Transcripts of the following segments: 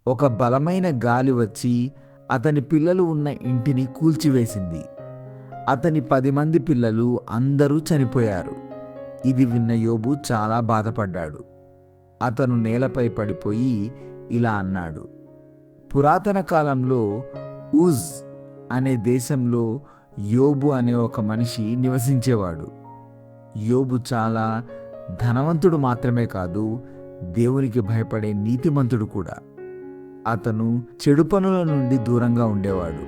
ఒక బలమైన గాలి వచ్చి అతని పిల్లలు ఉన్న ఇంటిని కూల్చివేసింది. అతని 10 మంది పిల్లలు అందరూ చనిపోయారు. ఇది విన్న యోబు చాలా బాధపడ్డాడు. అతను నేలపై పడిపోయి ఇలా అన్నాడు: పురాతన కాలంలో ఊజ్ అనే దేశంలో యోబు అనే ఒక మనిషి నివసించేవాడు. యోబు చాలా ధనవంతుడు మాత్రమే కాదు, దేవునికి భయపడే నీతిమంతుడు కూడా. అతను చెడు పనుల నుండి దూరంగా ఉండేవాడు.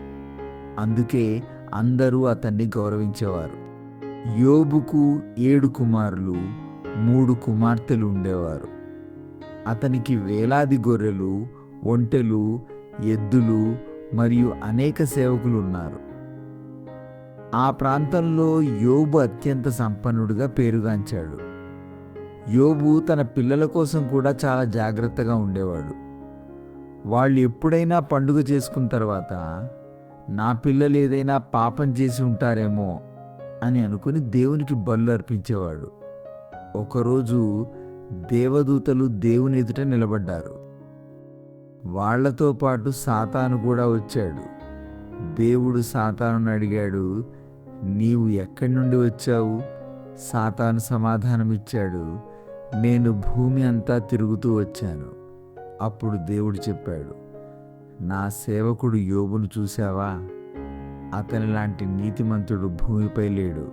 అందుకే అందరూ అతన్ని గౌరవించేవారు. యోబుకు 7 కుమారులు, 3 కుమార్తెలు ఉండేవారు. అతనికి వేలాది గొర్రెలు, ఒంటెలు, ఎద్దులు మరియు అనేక సేవకులు ఉన్నారు. ఆ ప్రాంతంలో యోబు అత్యంత సంపన్నుడిగా పేరుగాంచాడు. యోబు తన పిల్లల కోసం కూడా చాలా జాగ్రత్తగా ఉండేవాడు. వాళ్ళు ఎప్పుడైనా పండుగ చేసుకున్న తర్వాత నా పిల్లలు ఏదైనా పాపం చేసి ఉంటారేమో అని అనుకుని దేవునికి బలులు అర్పించేవాడు. ఒకరోజు దేవదూతలు దేవుని ఎదుట నిలబడ్డారు. వాళ్లతో పాటు సాతాను కూడా వచ్చాడు. దేవుడు సాతానుని అడిగాడు, నీవు ఎక్కడి నుండి వచ్చావు? సాతాను సమాధానమిచ్చాడు, నేను భూమి అంతా తిరుగుతూ వచ్చాను. అప్పుడు దేవుడు చెప్పాడు, నా సేవకుడు యోబును చూశావా? అతని లాంటి నీతిమంతుడు భూమిపై లేడు.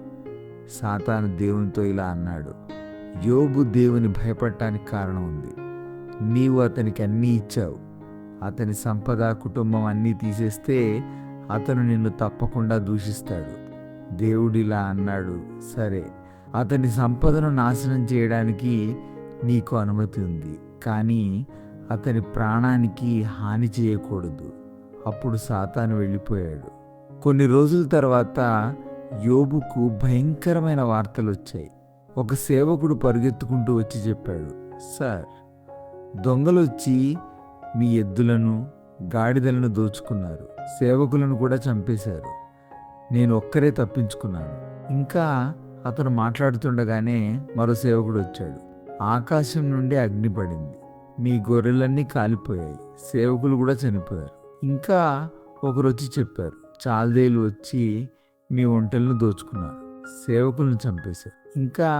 సాతాను దేవునితో ఇలా అన్నాడు, యోబు దేవుని భయపడటానికి కారణం ఉంది. నీవు అతనికి అన్నీ ఇచ్చావు. అతని సంపద, కుటుంబం అన్నీ తీసేస్తే అతను నిన్ను తప్పకుండా దూషిస్తాడు. దేవుడిలా అన్నాడు, సరే, అతని సంపదను నాశనం చేయడానికి నీకు అనుమతి ఉంది, కానీ అతని ప్రాణానికి హాని చేయకూడదు. అప్పుడు సాతాను వెళ్ళిపోయాడు. కొన్ని రోజుల తర్వాత యోబుకు భయంకరమైన వార్తలు వచ్చాయి. ఒక సేవకుడు పరిగెత్తుకుంటూ వచ్చి చెప్పాడు, సార్, దొంగలు వచ్చి మీ ఎద్దులను, గాడిదలను దోచుకున్నారు. సేవకులను కూడా చంపేశారు. నేను ఒక్కరే తప్పించుకున్నాను. ఇంకా అతను మాట్లాడుతుండగానే మరో సేవకుడు వచ్చాడు. ఆకాశం నుండి అగ్ని పడింది. మీ గొర్రెలన్నీ కాలిపోయాయి. సేవకులు కూడా చనిపోయారు. ఇంకా ఒకరు వచ్చి చెప్పారు, చాల్దేలు వచ్చి మీ ఒంటెలను దోచుకున్నారు. సేవకులను చంపేశారు. ఇంకా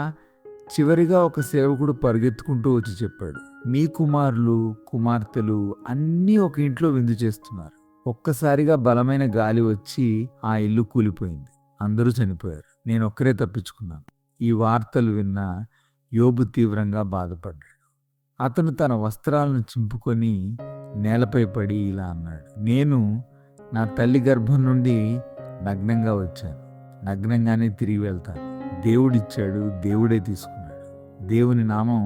చివరిగా ఒక సేవకుడు పరిగెత్తుకుంటూ వచ్చి చెప్పాడు, మీ కుమారులు, కుమార్తెలు అన్నీ ఒక ఇంట్లో విందు చేస్తున్నారు. ఒక్కసారిగా బలమైన గాలి వచ్చి ఆ ఇల్లు కూలిపోయింది. అందరూ చనిపోయారు. నేను ఒక్కరే తప్పించుకున్నాను. ఈ వార్తలు విన్న యోబు తీవ్రంగా బాధపడ్డాడు. అతను తన వస్త్రాలను చింపుకొని నేలపై పడి ఇలా అన్నాడు, నేను నా తల్లి గర్భం నుండి నగ్నంగా వచ్చాను. నగ్నంగానే తిరిగి వెళ్తాను. దేవుడిచ్చాడు, దేవుడే తీసుకున్నాడు. దేవుని నామం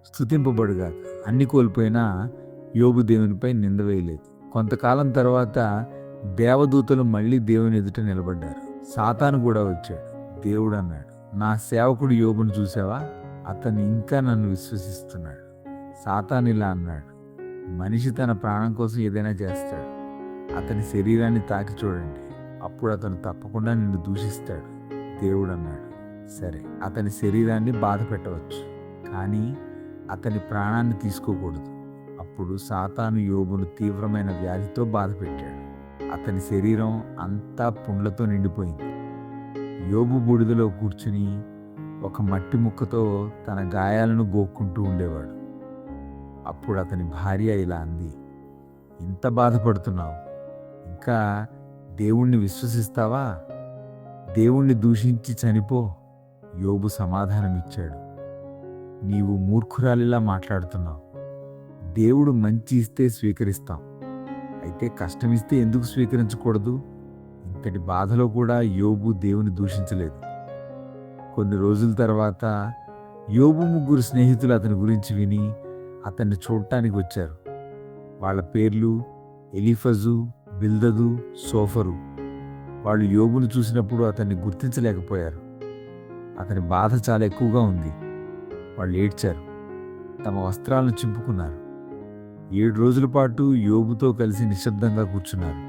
స్తుతింపబడుగాక. అన్ని కోల్పోయినా యోబు దేవునిపై నింద వేయలేదు. కొంతకాలం తర్వాత దేవదూతలు మళ్ళీ దేవుని ఎదుట నిలబడ్డారు. సాతాను కూడా వచ్చాడు. దేవుడు అన్నాడు, నా సేవకుడు యోబును చూసావా? అతను ఇంకా నన్ను విశ్వసిస్తున్నాడు. సాతాను ఇలా అన్నాడు, మనిషి తన ప్రాణం కోసం ఏదైనా చేస్తాడు. అతని శరీరాన్ని తాకి చూడండి, అప్పుడు అతను తప్పకుండా నిన్ను దూషిస్తాడు. దేవుడు అన్నాడు, సరే, అతని శరీరాన్ని బాధ పెట్టవచ్చు, కానీ అతని ప్రాణాన్ని తీసుకోకూడదు. అప్పుడు సాతాను యోబును తీవ్రమైన వ్యాధితో బాధ పెట్టాడు. అతని శరీరం అంతా పుండ్లతో నిండిపోయింది. యోబు బూడిదలో కూర్చుని ఒక మట్టి ముక్కతో తన గాయాలను గోక్కుంటూ ఉండేవాడు. అప్పుడు అతని భార్య ఇలా అంది, ఇంత బాధపడుతున్నావు, ఇంకా దేవుణ్ణి విశ్వసిస్తావా? దేవుణ్ణి దూషించి చనిపో. యోబు సమాధానం ఇచ్చాడు, నీవు మూర్ఖురాలిలా మాట్లాడుతున్నావు. దేవుడు మంచి ఇస్తే స్వీకరిస్తాం, అయితే కష్టమిస్తే ఎందుకు స్వీకరించకూడదు? ఇంతటి బాధలో కూడా యోబు దేవుని దూషించలేదు. కొన్ని రోజుల తర్వాత యోబు 3 స్నేహితులు అతని గురించి విని అతన్ని చూడటానికి వచ్చారు. వాళ్ళ పేర్లు ఎలీఫజు, బిల్దదు, సోఫరు. వాళ్ళు యోబును చూసినప్పుడు అతన్ని గుర్తించలేకపోయారు. అతని బాధ చాలా ఎక్కువగా ఉంది. వాళ్ళు ఏడ్చారు, తమ వస్త్రాలను చింపుకున్నారు. 7 రోజుల పాటు యోబుతో కలిసి నిశ్శబ్దంగా కూర్చున్నారు.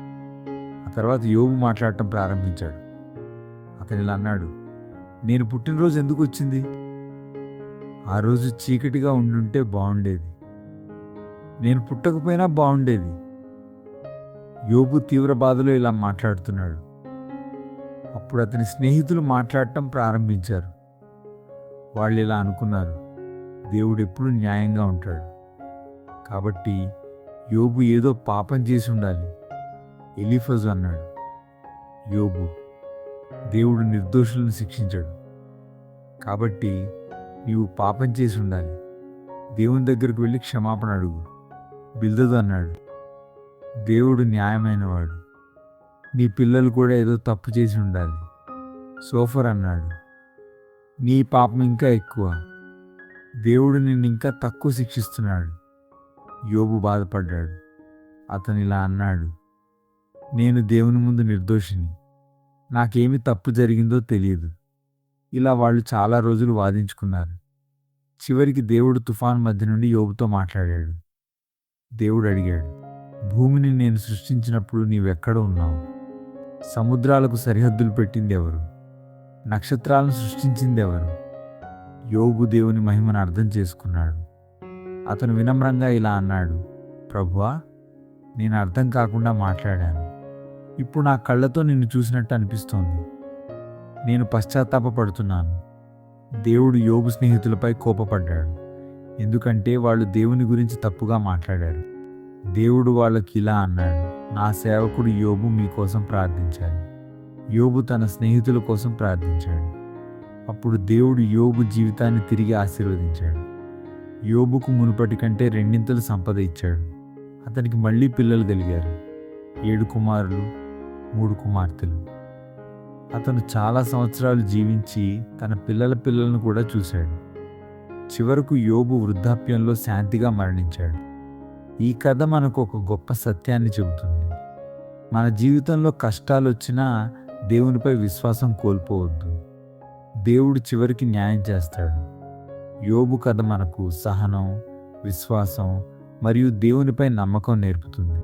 ఆ తర్వాత యోబు మాట్లాడటం ప్రారంభించాడు. అతను ఇలా అన్నాడు, నేను పుట్టినరోజు ఎందుకు వచ్చింది? ఆ రోజు చీకటిగా ఉండుంటే బాగుండేది. నేను పుట్టకపోయినా బాగుండేది. యోబు తీవ్ర బాధలో ఇలా మాట్లాడుతున్నాడు. అప్పుడు అతని స్నేహితులు మాట్లాడటం ప్రారంభించారు. వాళ్ళు ఇలా అనుకున్నారు, దేవుడు ఎప్పుడు న్యాయంగా ఉంటాడు, కాబట్టి యోబు ఏదో పాపం చేసి ఉండాలి. ఎలీఫజు అన్నాడు, యోబు, దేవుడు నిర్దోషులను శిక్షించాడు, కాబట్టి నీవు పాపం చేసి ఉండాలి. దేవుని దగ్గరకు వెళ్ళి క్షమాపణ అడుగు. బిల్దదు అన్నాడు, దేవుడు న్యాయమైనవాడు, నీ పిల్లలు కూడా ఏదో తప్పు చేసి ఉండాలి. సోఫర్ అన్నాడు, నీ పాపం ఇంకా ఎక్కువ, దేవుడు నిన్ను ఇంకా తక్కువ శిక్షిస్తున్నాడు. యోబు బాధపడ్డాడు. అతను ఇలా అన్నాడు, నేను దేవుని ముందు నిర్దోషిని, నాకేమి తప్పు జరిగిందో తెలియదు. ఇలా వాళ్ళు చాలా రోజులు వాదించుకున్నారు. చివరికి దేవుడు తుఫాన్ మధ్య నుండి యోబుతో మాట్లాడాడు. దేవుడు అడిగాడు, భూమిని నేను సృష్టించినప్పుడు నీవెక్కడ ఉన్నావు? సముద్రాలకు సరిహద్దులు పెట్టింది ఎవరు? నక్షత్రాలను సృష్టించింది ఎవరు? యోబు దేవుని మహిమను అర్థం చేసుకున్నాడు. అతను వినమ్రంగా ఇలా అన్నాడు, ప్రభువా, నేను అర్థం కాకుండా మాట్లాడాను. ఇప్పుడు నా కళ్ళతో నిన్ను చూసినట్టు అనిపిస్తోంది. నేను పశ్చాత్తాపపడుతున్నాను. దేవుడు యోబు స్నేహితులపై కోపపడ్డాడు, ఎందుకంటే వాళ్ళు దేవుని గురించి తప్పుగా మాట్లాడారు. దేవుడు వాళ్ళకి ఇలా అన్నాడు, నా సేవకుడు యోబు మీకోసం ప్రార్థించాలి. యోబు తన స్నేహితుల కోసం ప్రార్థించాడు. అప్పుడు దేవుడు యోబు జీవితాన్ని తిరిగి ఆశీర్వదించాడు. యోబుకు మునుపటి కంటే రెండింతలు సంపద ఇచ్చాడు. అతనికి మళ్ళీ పిల్లలు కలిగారు. 7 కుమారులు, 3 కుమార్తెలు. అతను చాలా సంవత్సరాలు జీవించి తన పిల్లల పిల్లలను కూడా చూశాడు. చివరకు యోబు వృద్ధాప్యంలో శాంతిగా మరణించాడు. ఈ కథ మనకు ఒక గొప్ప సత్యాన్ని చెబుతుంది. మన జీవితంలో కష్టాలు వచ్చినా దేవునిపై విశ్వాసం కోల్పోవద్దు. దేవుడు చివరికి న్యాయం చేస్తాడు. యోబు కథ మనకు సహనం, విశ్వాసం మరియు దేవునిపై నమ్మకం నేర్పుతుంది.